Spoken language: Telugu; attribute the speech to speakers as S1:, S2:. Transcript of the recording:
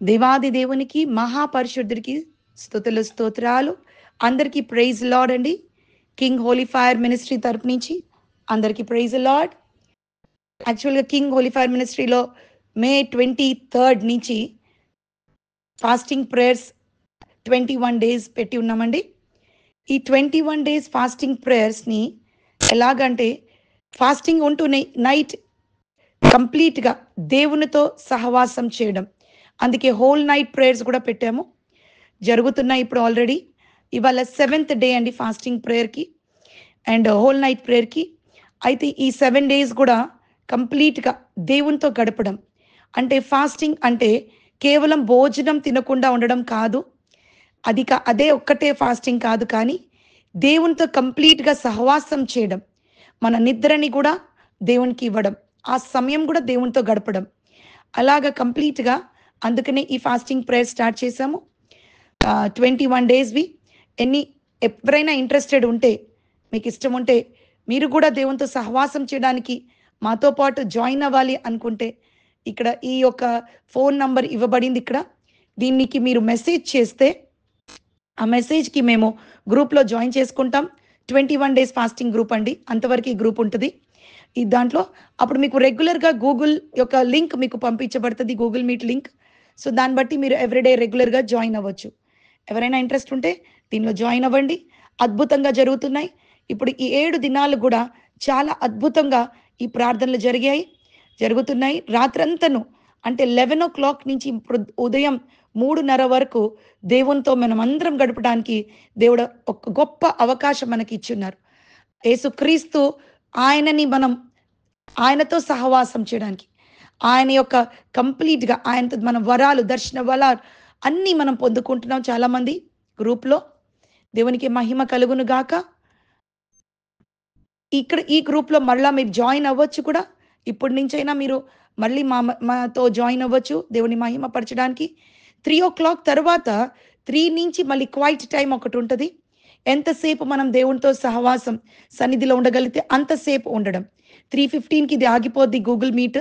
S1: దేవాది దేవునికి మహాపరిశుద్ధుడికి స్తుతులు స్తోత్రాలు. అందరికీ ప్రైజ్ లార్డ్ అండి. కింగ్ హోలీ ఫైర్ మినిస్ట్రీ తరపు నుంచి అందరికీ ప్రైజ్ లార్డ్. యాక్చువల్గా కింగ్ హోలీ ఫైర్ మినిస్ట్రీలో మే 23rd నుంచి ఫాస్టింగ్ ప్రేయర్స్ 21 days పెట్టి ఉన్నామండి. ఈ 21 days ఫాస్టింగ్ ప్రేయర్స్ని ఎలాగంటే ఫాస్టింగ్ ఉంటూనే నైట్ కంప్లీట్గా దేవునితో సహవాసం చేయడం, అందుకే హోల్ నైట్ ప్రేయర్స్ కూడా పెట్టాము. జరుగుతున్నాయి ఇప్పుడు ఆల్రెడీ. ఇవాళ 7th డే అండి ఫాస్టింగ్ ప్రేయర్కి అండ్ హోల్ నైట్ ప్రేయర్కి. అయితే ఈ 7 days కూడా కంప్లీట్గా దేవునితో గడపడం. అంటే ఫాస్టింగ్ అంటే కేవలం భోజనం తినకుండా ఉండడం కాదు, అదే ఒక్కటే ఫాస్టింగ్ కాదు, కానీ దేవునితో కంప్లీట్గా సహవాసం చేయడం, మన నిద్రని కూడా దేవునికి ఇవ్వడం, ఆ సమయం కూడా దేవునితో గడపడం, అలాగా కంప్లీట్గా. అందుకనే ఈ ఫాస్టింగ్ ప్రేయర్ స్టార్ట్ చేసాము. 21 daysవి. ఎవరైనా ఇంట్రెస్టెడ్ ఉంటే, మీకు ఇష్టం ఉంటే, మీరు కూడా దేవునితో సహవాసం చేయడానికి మాతో పాటు జాయిన్ అవ్వాలి అనుకుంటే, ఇక్కడ ఈ యొక్క ఫోన్ నంబర్ ఇవ్వబడింది. ఇక్కడ దీనికి మీరు మెసేజ్ చేస్తే ఆ మెసేజ్కి మేము గ్రూప్లో జాయిన్ చేసుకుంటాం. 21 days ఫాస్టింగ్ గ్రూప్ అండి, అంతవరకు ఈ గ్రూప్ ఉంటుంది. ఈ దాంట్లో అప్పుడు మీకు రెగ్యులర్గా గూగుల్ యొక్క లింక్ మీకు పంపించబడుతుంది, గూగుల్ మీట్ లింక్. సో దాన్ని బట్టి మీరు ఎవ్రీడే రెగ్యులర్గా జాయిన్ అవ్వచ్చు. ఎవరైనా ఇంట్రెస్ట్ ఉంటే దీనిలో జాయిన్ అవ్వండి. అద్భుతంగా జరుగుతున్నాయి. ఇప్పుడు ఈ 7 దినాలు కూడా చాలా అద్భుతంగా ఈ ప్రార్థనలు జరుగుతున్నాయి. రాత్రంతను అంటే 11 o'clock నుంచి ఉదయం 3:30 వరకు దేవునితో మనం అందరం గడపడానికి దేవుడు ఒక గొప్ప అవకాశం మనకి ఇచ్చున్నారు. యేసుక్రీస్తు ఆయనతో సహవాసం చేయడానికి, ఆయన యొక్క కంప్లీట్గా ఆయనతో మనం వరాలు, దర్శన వరాలు అన్నీ మనం పొందుకుంటున్నాం చాలామంది గ్రూప్లో. దేవునికి మహిమ కలుగును గాక. ఇక్కడ ఈ గ్రూప్లో మళ్ళీ మీరు జాయిన్ అవ్వచ్చు కూడా. ఇప్పటి నుంచైనా మీరు మళ్ళీ మాతో జాయిన్ అవ్వచ్చు దేవుని మహిమ పరచడానికి. 3 o'clock తర్వాత 3 నుంచి మళ్ళీ క్వైట్ టైం ఒకటి ఉంటుంది. ఎంతసేపు మనం దేవునితో సహవాసం సన్నిధిలో ఉండగలిగితే అంతసేపు ఉండడం. 3:15కి ఇది ఆగిపోద్ది గూగుల్ మీట్.